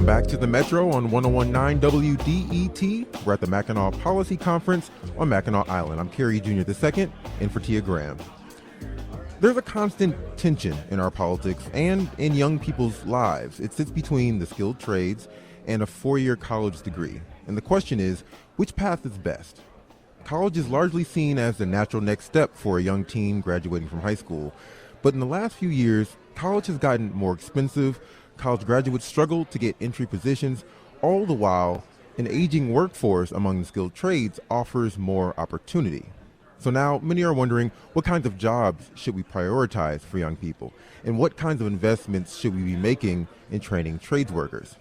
back to the Metro on 101.9 WDET. We're at the Mackinac Policy Conference on Mackinac Island. I'm Kerry Jr. II, in for Tia Graham. There's a constant tension in our politics and in young people's lives. It sits between the skilled trades and a four-year college degree. And the question is, which path is best? College is largely seen as the natural next step for a young teen graduating from high school. But in the last few years, college has gotten more expensive. College graduates struggle to get entry positions, all the while an aging workforce among the skilled trades offers more opportunity. So now many are wondering, what kinds of jobs should we prioritize for young people? And what kinds of investments should we be making in training trades workers?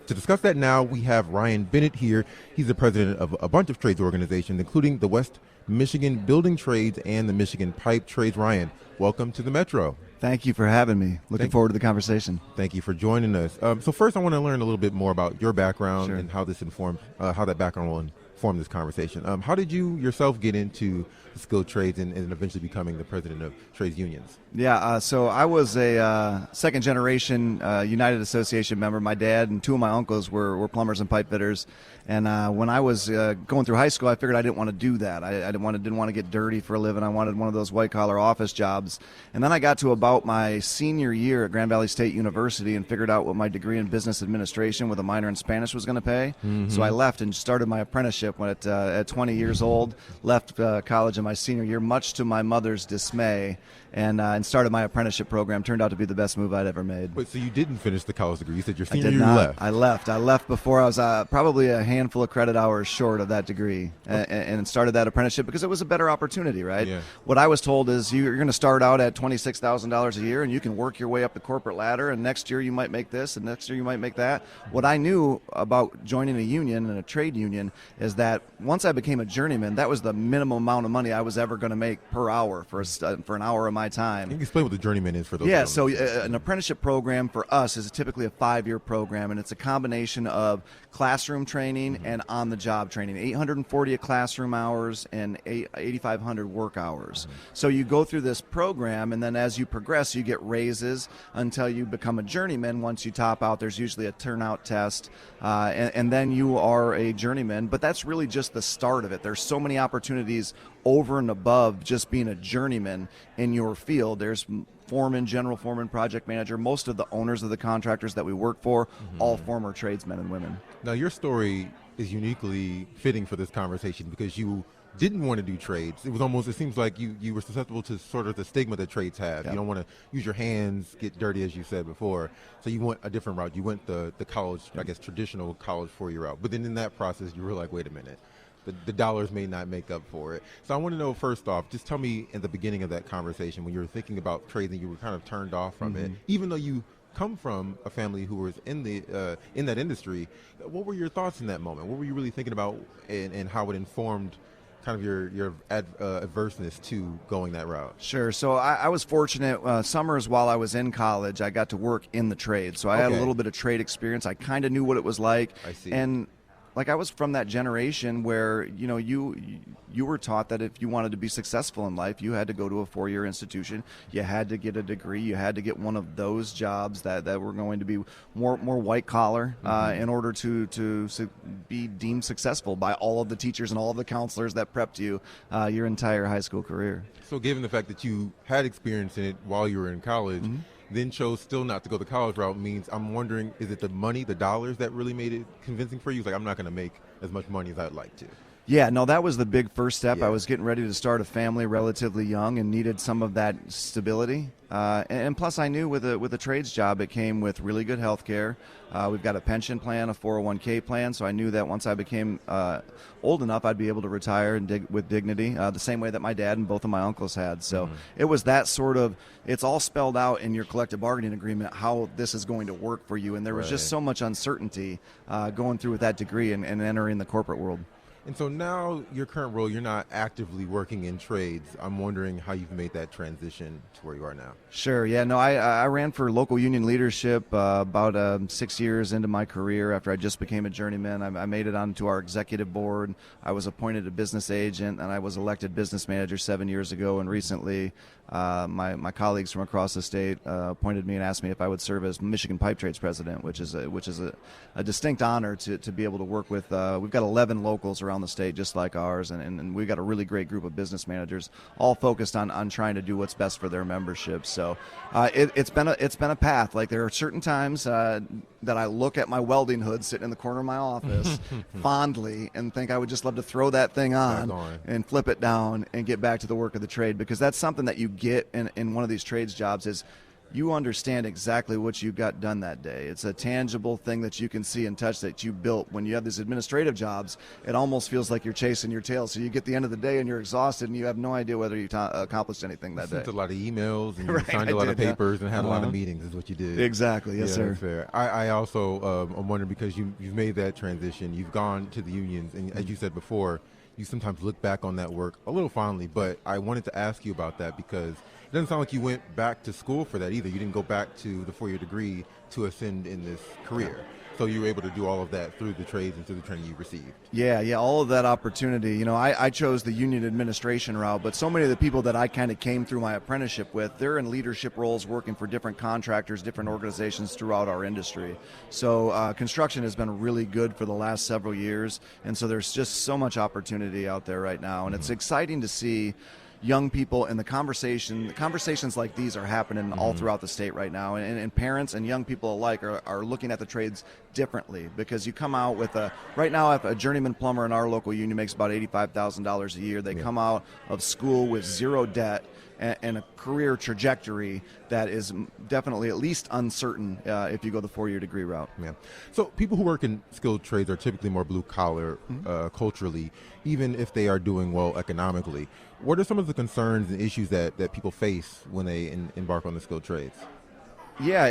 To discuss that now, we have Ryan Bennett here. He's the president of a bunch of trades organizations, including the West Michigan Building Trades and the Michigan Pipe Trades. Ryan, welcome to the Metro. Thank you for having me. Looking forward to the conversation. Thank you for joining us. So first, I want to learn a little bit more about your background Sure. and how this informs, how that background will inform this conversation. How did you yourself get into the skilled trades and eventually becoming the president of trades unions? Yeah, so I was a second-generation United Association member. My dad and two of my uncles were plumbers and pipe fitters. And when I was going through high school, I figured I didn't want to do that. I didn't want to get dirty for a living. I wanted one of those white-collar office jobs. And then I got to about my senior year at Grand Valley State University and figured out what my degree in business administration with a minor in Spanish was going to pay. Mm-hmm. So I left and started my apprenticeship at 20 years old, left college in my senior year, much to my mother's dismay, and started my apprenticeship program. Turned out to be the best move I'd ever made. Wait, so you didn't finish the college degree? You said your senior year you left. I left before I was probably a handful of credit hours short of that degree, and started that apprenticeship because it was a better opportunity, right? Yeah. What I was told is you're going to start out at $26,000 a year, and you can work your way up the corporate ladder, and next year you might make this, and next year you might make that. What I knew about joining a union and a trade union is that once I became a journeyman, that was the minimum amount of money I was ever going to make per hour for an hour of my time. Can you explain what the journeyman is for those? Yeah, so an apprenticeship program for us is typically a 5-year program, and it's a combination of classroom training and on-the-job training, 840 classroom hours and 8,500 work hours. So you go through this program, and then as you progress, you get raises until you become a journeyman. Once you top out, there's usually a turnout test, and then you are a journeyman. But that's really just the start of it. There's so many opportunities over and above just being a journeyman in your field. There's foreman, general foreman, project manager. Most of the owners of the contractors that we work for, all former tradesmen and women. Now, your story is uniquely fitting for this conversation because you didn't want to do trades. It seems like you were susceptible to sort of the stigma that trades have. Yep. You don't want to use your hands, get dirty, as you said before. So you went a different route. You went the college, I guess, traditional college 4-year route. But then in that process, you were like, wait a minute. The dollars may not make up for it. So I want to know, first off, just tell me in the beginning of that conversation when you were thinking about trades and you were kind of turned off from it, even though you come from a family who was in that industry, what were your thoughts in that moment? What were you really thinking about and how it informed kind of your averseness to going that route? Sure. So I was fortunate. Summers while I was in college, I got to work in the trade. So I had a little bit of trade experience. I kind of knew what it was like. I see. And like I was from that generation where, you were taught that if you wanted to be successful in life, you had to go to a 4-year institution. You had to get a degree. You had to get one of those jobs that were going to be more white collar in order to be deemed successful by all of the teachers and all of the counselors that prepped you your entire high school career. So given the fact that you had experience in it while you were in college, then chose still not to go the college route, means I'm wondering, is it the money, the dollars that really made it convincing for you? It's like, I'm not going to make as much money as I'd like to. Yeah, no, that was the big first step. Yeah. I was getting ready to start a family relatively young and needed some of that stability. And plus I knew with a trades job, it came with really good health care. We've got a pension plan, a 401k plan, so I knew that once I became old enough, I'd be able to retire with dignity, the same way that my dad and both of my uncles had. So it was that sort of, it's all spelled out in your collective bargaining agreement how this is going to work for you, and there was just so much uncertainty going through with that degree and entering the corporate world. And so now your current role, you're not actively working in trades. I'm wondering how you've made that transition to where you are now. Sure. Yeah. No, I ran for local union leadership about 6 years into my career after I just became a journeyman. I made it onto our executive board. I was appointed a business agent, and I was elected business manager 7 years ago, and recently my colleagues from across the state appointed me and asked me if I would serve as Michigan Pipe Trades president, which is a distinct honor to be able to work with. We've got 11 locals around the state just like ours, and we've got a really great group of business managers, all focused on trying to do what's best for their membership. So it's been a path. Like, there are certain times that I look at my welding hood sitting in the corner of my office fondly and think I would just love to throw that thing on and flip it down and get back to the work of the trade, because that's something that you get in one of these trades jobs is you understand exactly what you got done that day. It's a tangible thing that you can see and touch that you built. When you have these administrative jobs, it almost feels like you're chasing your tail. So you get the end of the day and you're exhausted and you have no idea whether you accomplished anything that day. Sent a lot of emails and you signed a lot of papers and had a lot of meetings is what you did. Exactly. Yes, sir. That's fair. I also I'm wondering, because you've made that transition, you've gone to the unions, and as you said before, you sometimes look back on that work a little fondly, but I wanted to ask you about that because it doesn't sound like you went back to school for that either. You didn't go back to the 4-year degree to ascend in this career. So you were able to do all of that through the trades and through the training you received. Yeah, all of that opportunity. You know, I chose the union administration route, but so many of the people that I kind of came through my apprenticeship with, they're in leadership roles working for different contractors, different organizations throughout our industry. So construction has been really good for the last several years, and so there's just so much opportunity out there right now, and it's exciting to see young people, and the conversations like these are happening all throughout the state right now, and parents and young people alike are looking at the trades differently, because you come out with right now if a journeyman plumber in our local union makes about $85,000 a year, they come out of school with zero debt and a career trajectory that is definitely at least uncertain if you go the 4-year degree route. Yeah. So people who work in skilled trades are typically more blue collar culturally, even if they are doing well economically. What are some of the concerns and issues that people face when they embark on the skilled trades? Yeah,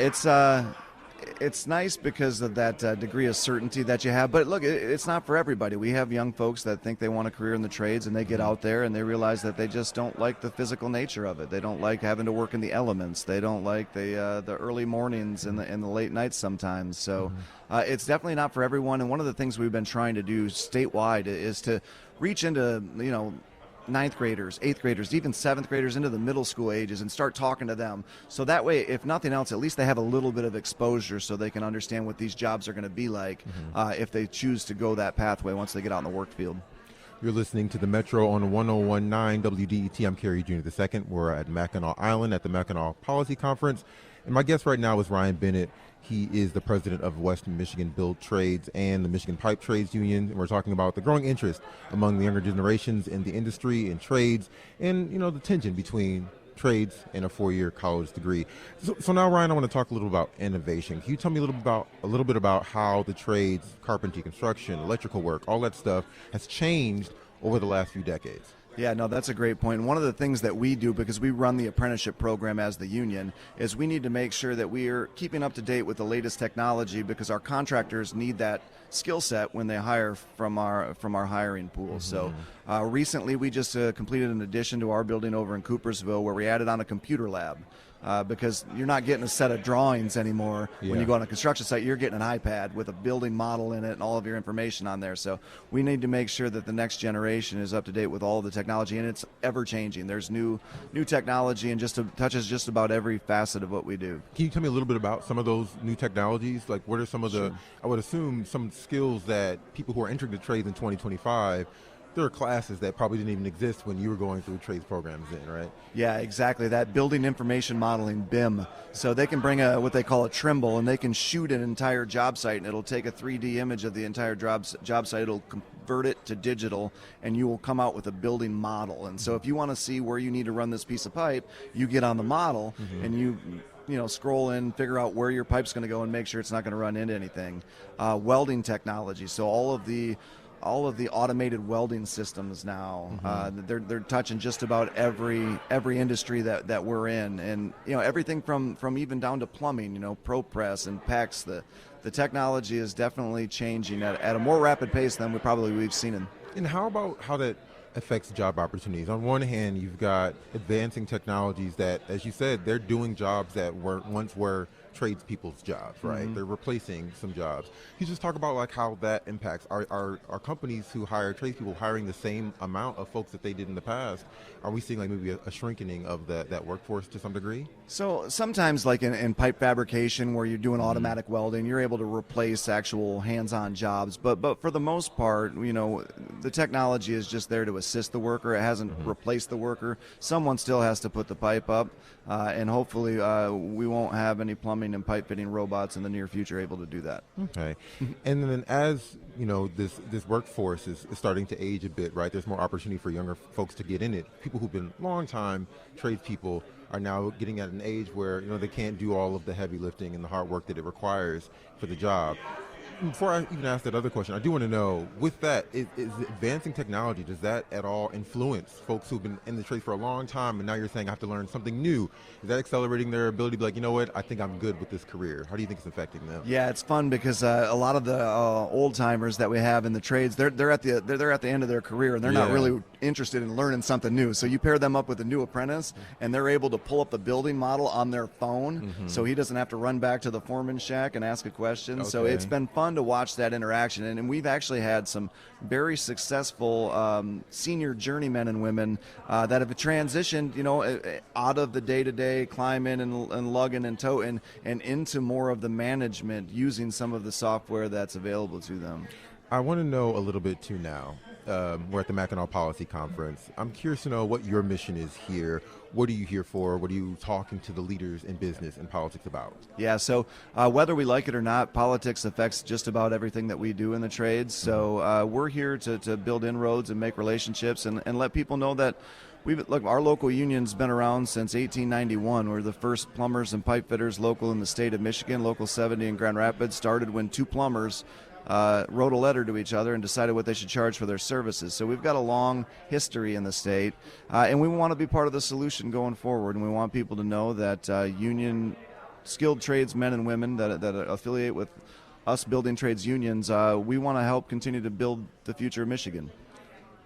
it's nice because of that degree of certainty that you have. But look, it's not for everybody. We have young folks that think they want a career in the trades, and they get out there and they realize that they just don't like the physical nature of it. They don't like having to work in the elements. They don't like the early mornings and the late nights sometimes. So it's definitely not for everyone. And one of the things we've been trying to do statewide is to reach into, ninth graders, eighth graders, even seventh graders into the middle school ages and start talking to them. So that way, if nothing else, at least they have a little bit of exposure so they can understand what these jobs are going to be like if they choose to go that pathway once they get out in the work field. You're listening to the Metro on 1019 WDET. I'm Kerry Jr. II. We're at Mackinac Island at the Mackinac Policy Conference. And my guest right now is Ryan Bennett. He is the president of Western Michigan Build Trades and the Michigan Pipe Trades Union. And we're talking about the growing interest among the younger generations in the industry and trades, and the tension between trades and a 4-year college degree. So now, Ryan, I want to talk a little about innovation. Can you tell me a little bit about how the trades, carpentry, construction, electrical work, all that stuff has changed over the last few decades? Yeah, no, that's a great point. One of the things that we do, because we run the apprenticeship program as the union, is we need to make sure that we are keeping up to date with the latest technology, because our contractors need that skill set when they hire from our hiring pool. So recently we just completed an addition to our building over in Coopersville where we added on a computer lab. Because you're not getting a set of drawings anymore. When you go on a construction site, you're getting an iPad with a building model in it and all of your information on there. So we need to make sure that the next generation is up to date with all of the technology, and it's ever changing. There's new technology and touches just about every facet of what we do. Can you tell me a little bit about some of those new technologies? Like, what are some of the, I would assume, some skills that people who are entering the trades in 2025, there are classes that probably didn't even exist when you were going through trades programs then, right? Yeah, exactly. That building information modeling, BIM. So they can bring what they call a Trimble, and they can shoot an entire job site, and it'll take a 3D image of the entire job site. It'll convert it to digital, and you will come out with a building model. And so if you want to see where you need to run this piece of pipe, you get on the model, and you scroll in, figure out where your pipe's going to go, and make sure it's not going to run into anything. Welding technology. So all of the automated welding systems now, they're touching just about every industry that we're in, and everything from even down to plumbing, ProPress and PEX. The technology is definitely changing at a more rapid pace than we've seen. And how about how that affects job opportunities? On one hand, you've got advancing technologies that, as you said, they're doing jobs that once were tradespeople's jobs, right? They're replacing some jobs. Can you just talk about like how that impacts? Are companies who hire tradespeople hiring the same amount of folks that they did in the past? Are we seeing like maybe a shrinking of that workforce to some degree? So sometimes, like in pipe fabrication, where you're doing automatic welding, you're able to replace actual hands-on jobs. But for the most part, the technology is just there to assist the worker. It hasn't replaced the worker. Someone still has to put the pipe up, and hopefully we won't have any plumbing and pipe fitting robots in the near future able to do that. Okay. And then as this workforce is starting to age a bit, right? There's more opportunity for younger folks to get in it. People who've been long time tradespeople are now getting at an age where they can't do all of the heavy lifting and the hard work that it requires for the job. Before I even ask that other question, I do want to know, with that, is advancing technology, does that at all influence folks who've been in the trade for a long time and now you're saying I have to learn something new? Is that accelerating their ability to be like, you know what, I think I'm good with this career? How do you think it's affecting them? Yeah, it's fun because a lot of the old timers that we have in the trades, they're at the end of their career and they're not really interested in learning something new. So you pair them up with a new apprentice and they're able to pull up the building model on their phone, so he doesn't have to run back to the foreman's shack and ask a question. Okay. So it's been fun to watch that interaction, and we've actually had some very successful senior journeymen and women that have transitioned, out of the day-to-day climbing and lugging and toting and into more of the management using some of the software that's available to them. I want to know a little bit too now. We're at the Mackinac Policy Conference. I'm curious to know what your mission is here. What are you here for? What are you talking to the leaders in business and politics about? Yeah, so whether we like it or not, politics affects just about everything that we do in the trades. So we're here to build inroads and make relationships and let people know that our local union's been around since 1891. We're the first plumbers and pipe fitters local in the state of Michigan. Local 70 in Grand Rapids started when two plumbers wrote a letter to each other and decided what they should charge for their services. So we've got a long history in the state, and we want to be part of the solution going forward, and we want people to know that union skilled tradesmen and women that affiliate with us building trades unions, we want to help continue to build the future of Michigan.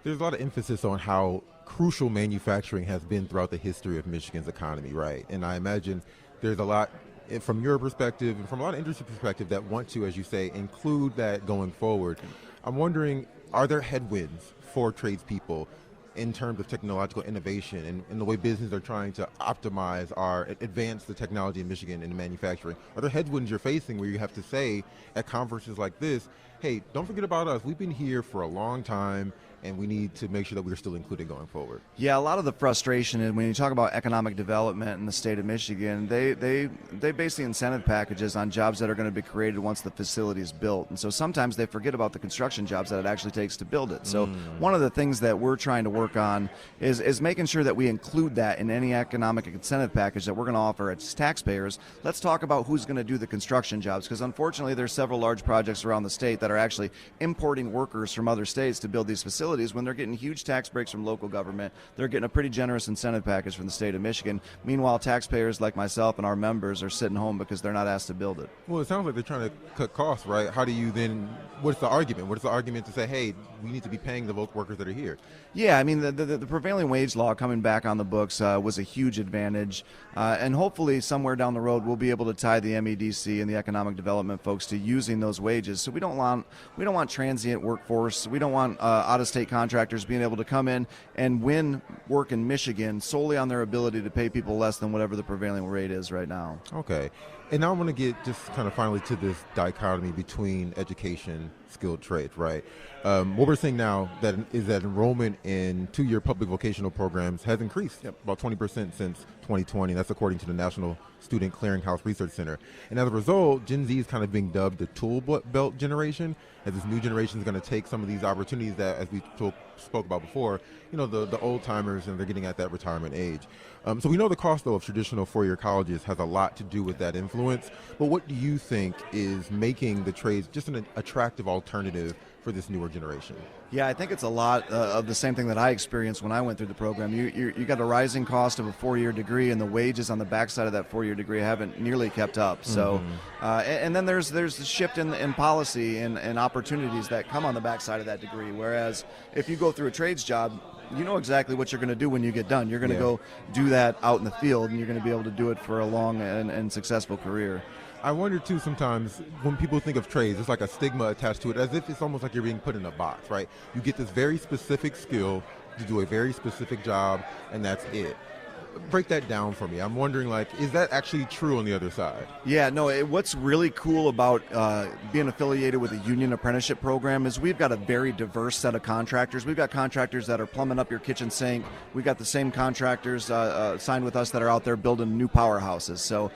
There's a lot of emphasis on how crucial manufacturing has been throughout the history of Michigan's economy, right? And I imagine there's a lot from your perspective and from a lot of industry perspective that want to, as you say, include that going forward. I'm wondering, are there headwinds for tradespeople in terms of technological innovation and the way businesses are trying to optimize or advance the technology in Michigan in manufacturing? Are there headwinds you're facing where you have to say at conferences like this, hey, don't forget about us. We've been here for a long time, and we need to make sure that we're still included going forward? Yeah, a lot of the frustration is when you talk about economic development in the state of Michigan, they base the incentive packages on jobs that are going to be created once the facility is built. And so sometimes they forget about the construction jobs that it actually takes to build it. So one of the things that we're trying to work on is making sure that we include that in any economic incentive package that we're going to offer as taxpayers. Let's talk about who's going to do the construction jobs, because unfortunately there's several large projects around the state that are actually importing workers from other states to build these facilities. When they're getting huge tax breaks from local government, they're getting a pretty generous incentive package from the state of Michigan. Meanwhile, taxpayers like myself and our members are sitting home because they're not asked to build it. Well, it sounds like they're trying to cut costs, right? How do you then, what's the argument? What is the argument to say, hey, we need to be paying the workers that are here? Yeah, I mean, the prevailing wage law coming back on the books was a huge advantage. And hopefully somewhere down the road we'll be able to tie the MEDC and the economic development folks to using those wages. So we don't want transient workforce. We don't want out-of-state contractors being able to come in and win work in Michigan solely on their ability to pay people less than whatever the prevailing rate is right now. Okay. And now I want to get just kind of finally to this dichotomy between education, skilled trades, right? What we're seeing now is that enrollment in two-year public vocational programs has increased about 20% since 2020. That's according to the National Student Clearinghouse Research Center. And as a result, Gen Z is kind of being dubbed the tool belt generation, as this new generation is going to take some of these opportunities that, as we spoke about before, the old timers, and they're getting at that retirement age. So we know the cost, though, of traditional four-year colleges has a lot to do with that influence. But what do you think is making the trades just an attractive alternative for this newer generation? Yeah, I think it's a lot of the same thing that I experienced when I went through the program. You got a rising cost of a four-year degree, and the wages on the backside of that four-year degree haven't nearly kept up. So, and then there's the shift in policy and opportunities that come on the backside of that degree. Whereas if you go through a trades job, you know exactly what you're going to do when you get done. You're going to Yeah. go do that out in the field, and you're going to be able to do it for a long and successful career. I wonder too sometimes when people think of trades, there's like a stigma attached to it, as if it's almost like you're being put in a box, right? You get this very specific skill to do a very specific job, and that's it. Break that down for me. I'm wondering, like, is that actually true on the other side? Yeah, no, what's really cool about being affiliated with a union apprenticeship program is we've got a very diverse set of contractors. We've got contractors that are plumbing up your kitchen sink. We've got the same contractors signed with us that are out there building new powerhouses. So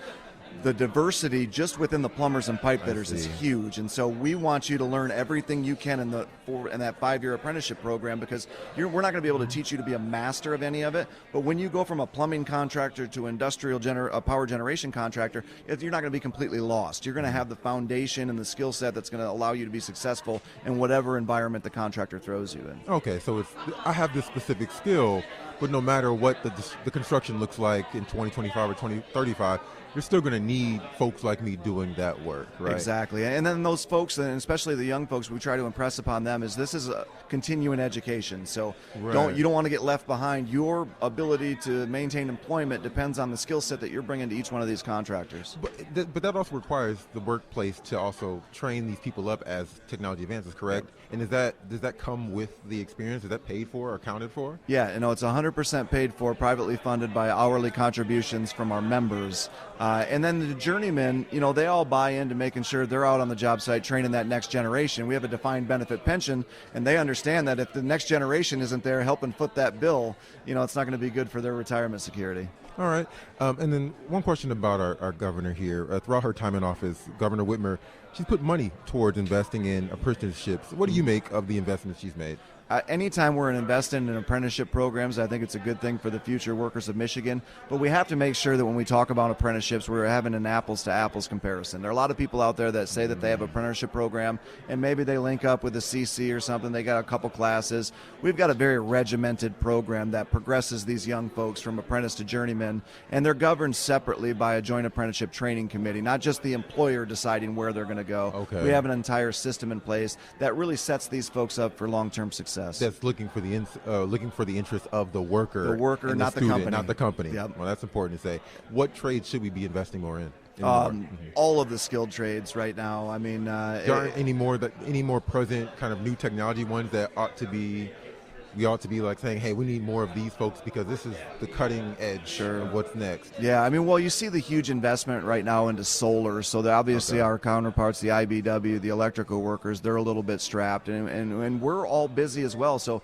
the diversity just within the plumbers and pipe fitters is huge, and so we want you to learn everything you can in that 5-year apprenticeship program, because we're not going to be able to teach you to be a master of any of it. But when you go from a plumbing contractor to industrial power generation contractor, you're not going to be completely lost. You're going to have the foundation and the skill set that's going to allow you to be successful in whatever environment the contractor throws you in. Okay, so I have this specific skill, but no matter what the construction looks like in 2025 or 2035, you're still going to need folks like me doing that work, right? Exactly. And then those folks, and especially the young folks, we try to impress upon them is this is a continuing education. So you don't want to get left behind. Your ability to maintain employment depends on the skill set that you're bringing to each one of these contractors. But that also requires the workplace to also train these people up as technology advances, correct? And does that come with the experience? Is that paid for or accounted for? Yeah, it's 100% paid for, privately funded by hourly contributions from our members. And then the journeymen, they all buy into making sure they're out on the job site training that next generation. We have a defined benefit pension, and they understand that if the next generation isn't there helping foot that bill, it's not going to be good for their retirement security. All right. And then one question about our governor here. Throughout her time in office, Governor Whitmer, she's put money towards investing in apprenticeships. What do you make of the investments she's made? Anytime we're investing in apprenticeship programs, I think it's a good thing for the future workers of Michigan. But we have to make sure that when we talk about apprenticeships, we're having an apples-to-apples comparison. There are a lot of people out there that say that they have an apprenticeship program, and maybe they link up with a CC or something. They got a couple classes. We've got a very regimented program that progresses these young folks from apprentice to journeyman, and they're governed separately by a joint apprenticeship training committee, not just the employer deciding where they're going to go. Okay. We have an entire system in place that really sets these folks up for long-term success. That's looking for the interest of the worker. The worker, and not the the student, company. not the company. Yep. Well, that's important to say. What trades should we be investing more in? All of the skilled trades right now. I mean, there aren't any more present kind of new technology ones that we ought to be like saying, hey, we need more of these folks because this is the cutting edge of what's next. Yeah, I mean, well, you see the huge investment right now into solar. So obviously our counterparts, the IBW, the electrical workers, they're a little bit strapped, and we're all busy as well. So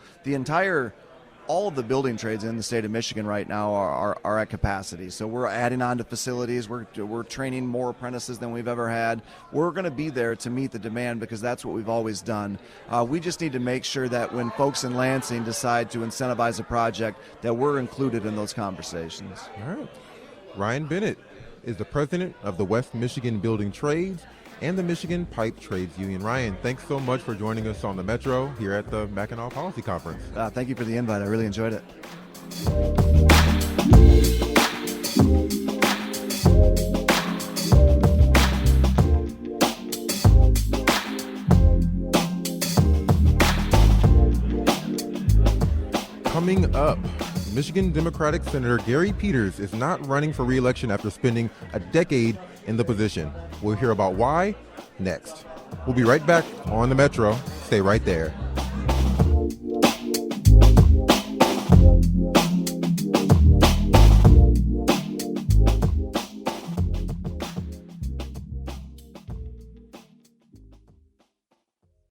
all of the building trades in the state of Michigan right now are at capacity. So we're adding on to facilities. We're training more apprentices than we've ever had. We're going to be there to meet the demand because that's what we've always done. We just need to make sure that when folks in Lansing decide to incentivize a project, that we're included in those conversations. All right. Ryan Bennett is the president of the West Michigan Building Trades and the Michigan Pipe Trades Union. Ryan, thanks so much for joining us on the Metro here at the Mackinac Policy Conference. Thank you for the invite. I really enjoyed it. Coming up, Michigan Democratic Senator Gary Peters is not running for re-election after spending a decade in the position. We'll hear about why next. We'll be right back on the Metro. Stay right there.